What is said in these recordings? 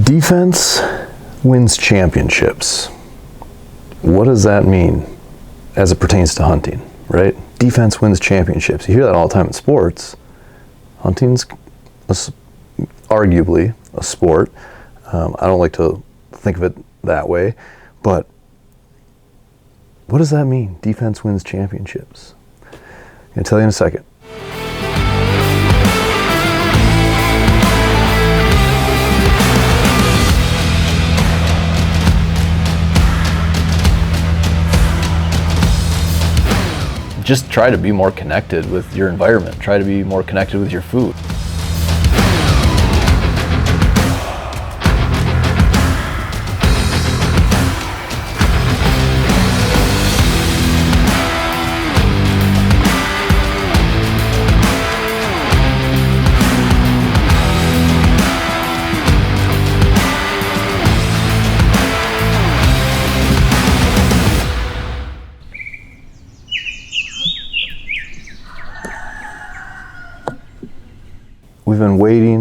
Defense wins championships. What does that mean as it pertains to hunting, right? Defense wins championships. You hear that all the time in sports. Hunting's arguably a sport. I don't like to think of it that way, but what does that mean? Defense wins championships. I'm going to tell you in a second. Just try to be more connected with your environment. Try to be more connected with your food.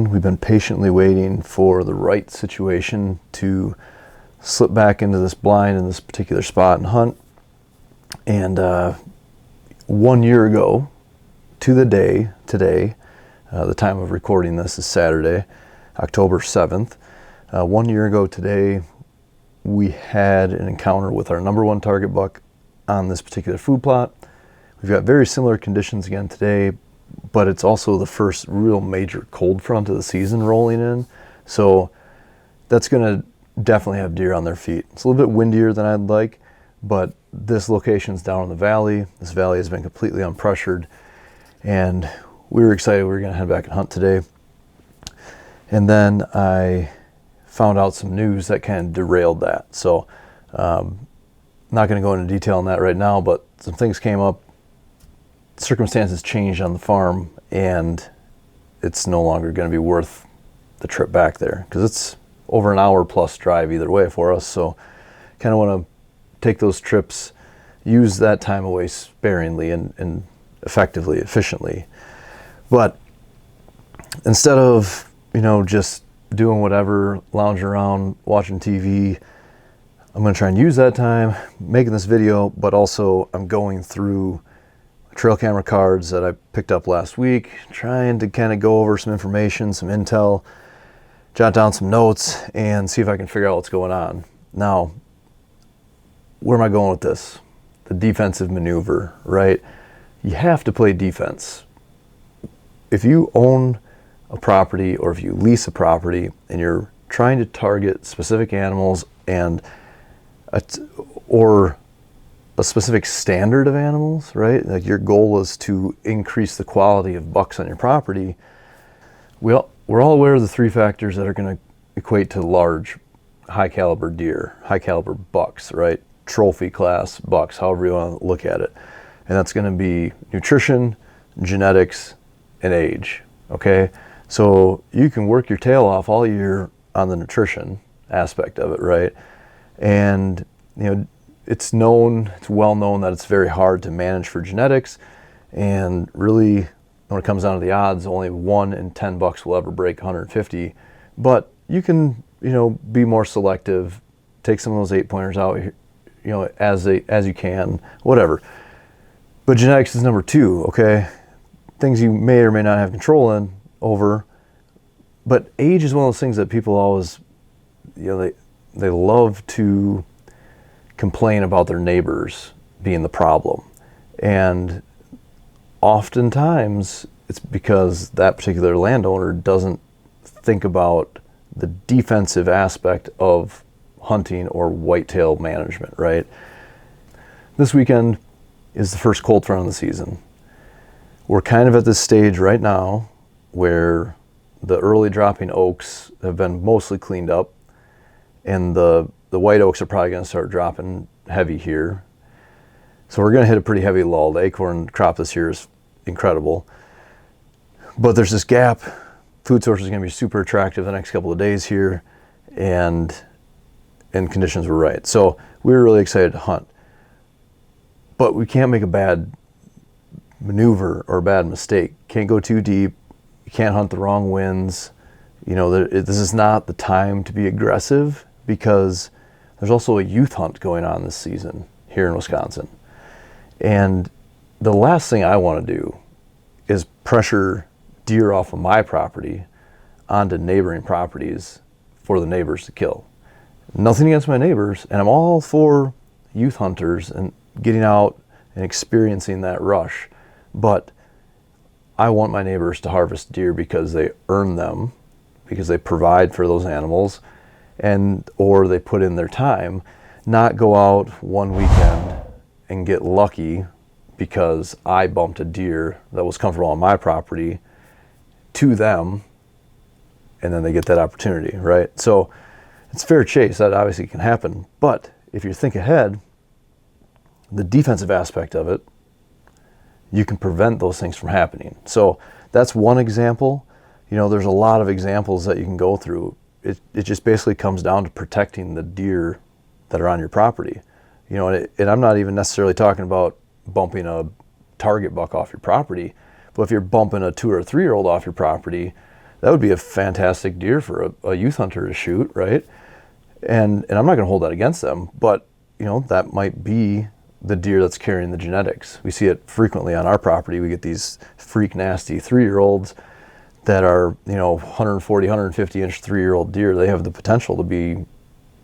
We've been patiently waiting for the right situation to slip back into this blind in this particular spot and hunt. And 1 year ago, to the day, today, the time of recording this is Saturday, October 7th. 1 year ago today, we had an encounter with our number one target buck on this particular food plot. We've got very similar conditions again today, but it's also the first real major cold front of the season rolling in. So that's going to definitely have deer on their feet. It's a little bit windier than I'd like, but this location's down in the valley. This valley has been completely unpressured, and we were excited we were going to head back and hunt today. And then I found out some news that kind of derailed that. So not going to go into detail on that right now, but some things came up. Circumstances changed on the farm, and it's no longer going to be worth the trip back there because it's over an hour plus drive either way for us. So kind of want to take those trips, use that time away sparingly and effectively, efficiently. But instead of, just doing whatever, lounging around, watching TV, I'm going to try and use that time making this video, but also I'm going through trail camera cards that I picked up last week, trying to kind of go over some information, some intel, jot down some notes, and see if I can figure out what's going on. Now, where am I going with this? The defensive maneuver, right? You have to play defense. If you own a property or if you lease a property and you're trying to target specific animals or a specific standard of animals, right? Like your goal is to increase the quality of bucks on your property. We're all aware of the three factors that are going to equate to large, high caliber deer, high caliber bucks, right? Trophy class bucks, however you want to look at it. And that's going to be nutrition, genetics, and age, okay? So you can work your tail off all year on the nutrition aspect of it, right? And, it's well known that it's very hard to manage for genetics, and really when it comes down to the odds, only 1 in 10 bucks will ever break 150. But you can, be more selective, take some of those 8-pointers out, as you can, whatever. But genetics is number 2, okay? Things you may or may not have control over. But age is one of those things that people always, they love to complain about their neighbors being the problem. And oftentimes it's because that particular landowner doesn't think about the defensive aspect of hunting or whitetail management, right? This weekend is the first cold front of the season. We're kind of at this stage right now where the early dropping oaks have been mostly cleaned up, and the white oaks are probably going to start dropping heavy here. So we're going to hit a pretty heavy lull. The acorn crop this year is incredible. But there's this gap. Food source is going to be super attractive the next couple of days here, and conditions were right. So we were really excited to hunt. But we can't make a bad maneuver or a bad mistake. Can't go too deep. You can't hunt the wrong winds. This is not the time to be aggressive because there's also a youth hunt going on this season here in Wisconsin. And the last thing I want to do is pressure deer off of my property onto neighboring properties for the neighbors to kill. Nothing against my neighbors, and I'm all for youth hunters and getting out and experiencing that rush. But I want my neighbors to harvest deer because they earn them, because they provide for those animals, or they put in their time, not go out one weekend and get lucky because I bumped a deer that was comfortable on my property to them, and then they get that opportunity, right? So it's fair chase. That obviously can happen. But if you think ahead, the defensive aspect of it, you can prevent those things from happening. So that's one example. There's a lot of examples that you can go through. It just basically comes down to protecting the deer that are on your property. And I'm not even necessarily talking about bumping a target buck off your property, but if you're bumping a 2 or 3 year old off your property, that would be a fantastic deer for a youth hunter to shoot, right? And I'm not going to hold that against them, but that might be the deer that's carrying the genetics. We see it frequently on our property. We get these freak nasty 3-year-olds that are 140, 150 inch 3-year-old deer. They have the potential to be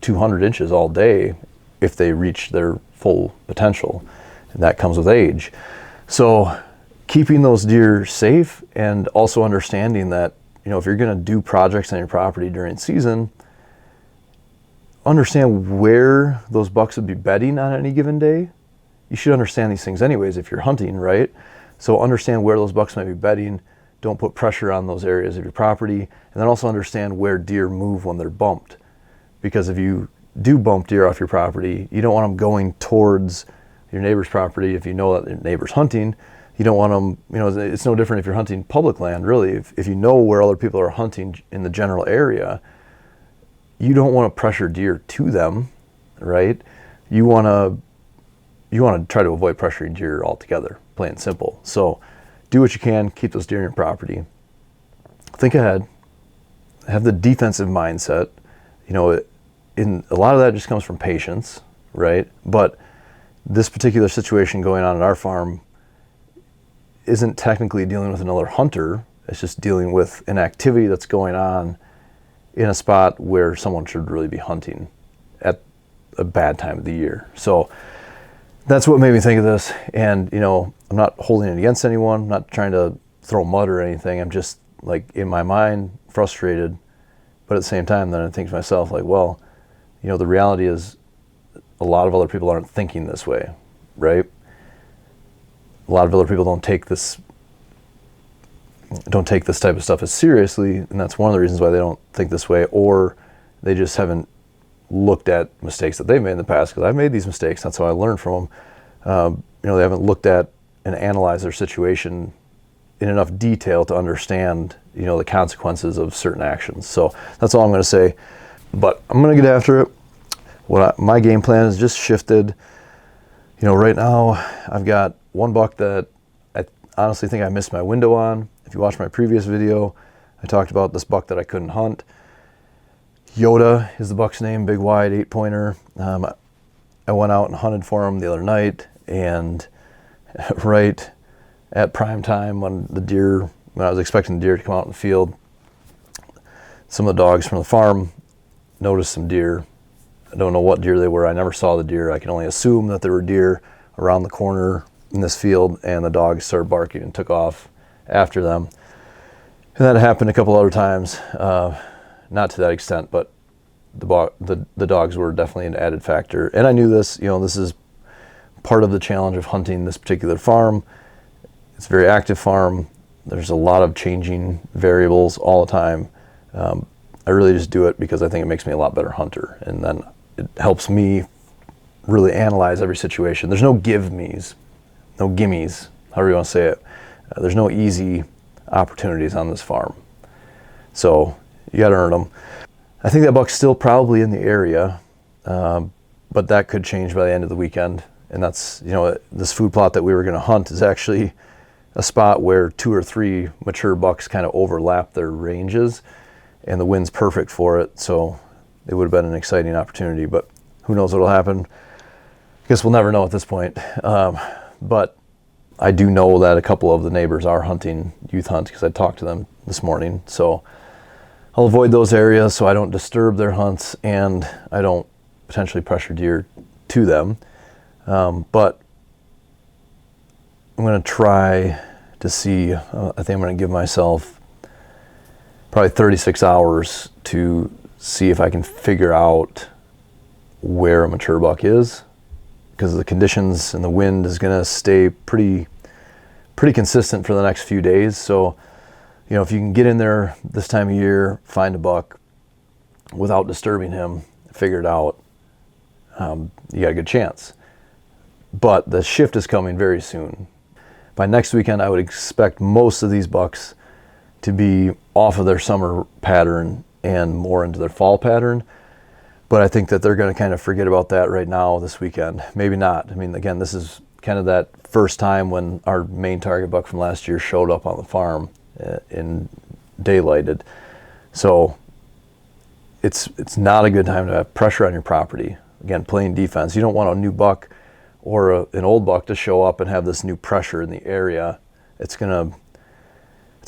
200 inches all day if they reach their full potential, and that comes with age. So keeping those deer safe, and also understanding that if you're going to do projects on your property during season, understand where those bucks would be bedding on any given day. You should understand these things anyways if you're hunting, right? So understand where those bucks might be bedding. Don't put pressure on those areas of your property. And then also understand where deer move when they're bumped. Because if you do bump deer off your property, you don't want them going towards your neighbor's property. If you know that your neighbor's hunting, you don't want them, it's no different if you're hunting public land, really. If you know where other people are hunting in the general area, you don't want to pressure deer to them, right? You want to try to avoid pressuring deer altogether, plain and simple. So do what you can, keep those deer in your property. Think ahead, have the defensive mindset. In a lot of that just comes from patience, right? But this particular situation going on at our farm isn't technically dealing with another hunter. It's just dealing with an activity that's going on in a spot where someone should really be hunting at a bad time of the year. So that's what made me think of this. And, I'm not holding it against anyone. I'm not trying to throw mud or anything. I'm just in my mind, frustrated. But at the same time, then I think to myself, the reality is a lot of other people aren't thinking this way, right? A lot of other people don't take this type of stuff as seriously, and that's one of the reasons why they don't think this way, or they just haven't looked at mistakes that they've made in the past, because I've made these mistakes. That's how I learned from them. They haven't looked at and analyzed their situation in enough detail to understand, the consequences of certain actions. So that's all I'm going to say. But I'm going to get after it. My game plan has just shifted. Right now I've got one buck that I honestly think I missed my window on. If you watch my previous video, I talked about this buck that I couldn't hunt. Yoda is the buck's name, big wide 8-pointer. I went out and hunted for him the other night, and right at prime time when I was expecting the deer to come out in the field, some of the dogs from the farm noticed some deer. I don't know what deer they were. I never saw the deer. I can only assume that there were deer around the corner in this field, and the dogs started barking and took off after them. And that happened a couple other times, not to that extent, but the dogs were definitely an added factor. And I knew this, this is part of the challenge of hunting this particular farm. It's a very active farm. There's a lot of changing variables all the time. I really just do it because I think it makes me a lot better hunter, and then it helps me really analyze every situation. There's no give-me's, no gimmies, however you want to say it. There's no easy opportunities on this farm. So you got to earn them. I think that buck's still probably in the area, but that could change by the end of the weekend. And that's, this food plot that we were going to hunt is actually a spot where 2 or 3 mature bucks kind of overlap their ranges. and the wind's perfect for it, so it would have been an exciting opportunity, but who knows what'll happen. I guess we'll never know at this point. But I do know that a couple of the neighbors are hunting youth hunt because I talked to them this morning, so I'll avoid those areas so I don't disturb their hunts and I don't potentially pressure deer to them. But I'm going to try to see, I think I'm going to give myself probably 36 hours to see if I can figure out where a mature buck is, because the conditions and the wind is going to stay pretty consistent for the next few days. So, you know, if you can get in there this time of year, find a buck without disturbing him, figure it out, you got a good chance. But the shift is coming very soon. By next weekend, I would expect most of these bucks to be off of their summer pattern and more into their fall pattern. But I think that they're going to kind of forget about that right now this weekend. Maybe not. I mean, again, this is kind of that first time when our main target buck from last year showed up on the farm in daylighted. So it's not a good time to have pressure on your property. Again, playing defense. You don't want a new buck or an old buck to show up and have this new pressure in the area. It's gonna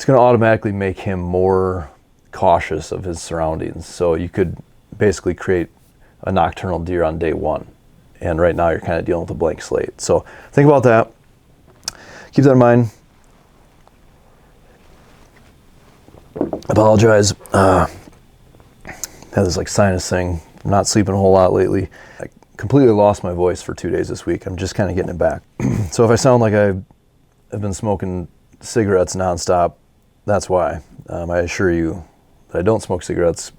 automatically make him more cautious of his surroundings. So you could basically create a nocturnal deer on day one. And right now you're kind of dealing with a blank slate. So think about that. Keep that in mind. Apologize. I had this like sinus thing. I'm not sleeping a whole lot lately. I completely lost my voice for 2 days this week. I'm just kind of getting it back. So if I sound like I've been smoking cigarettes nonstop, that's why. I assure you that I don't smoke cigarettes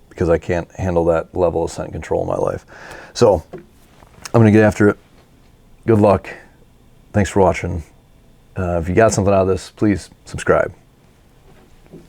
because I can't handle that level of scent control in my life. So I'm going to get after it. Good luck. Thanks for watching. If you got something out of this, please subscribe.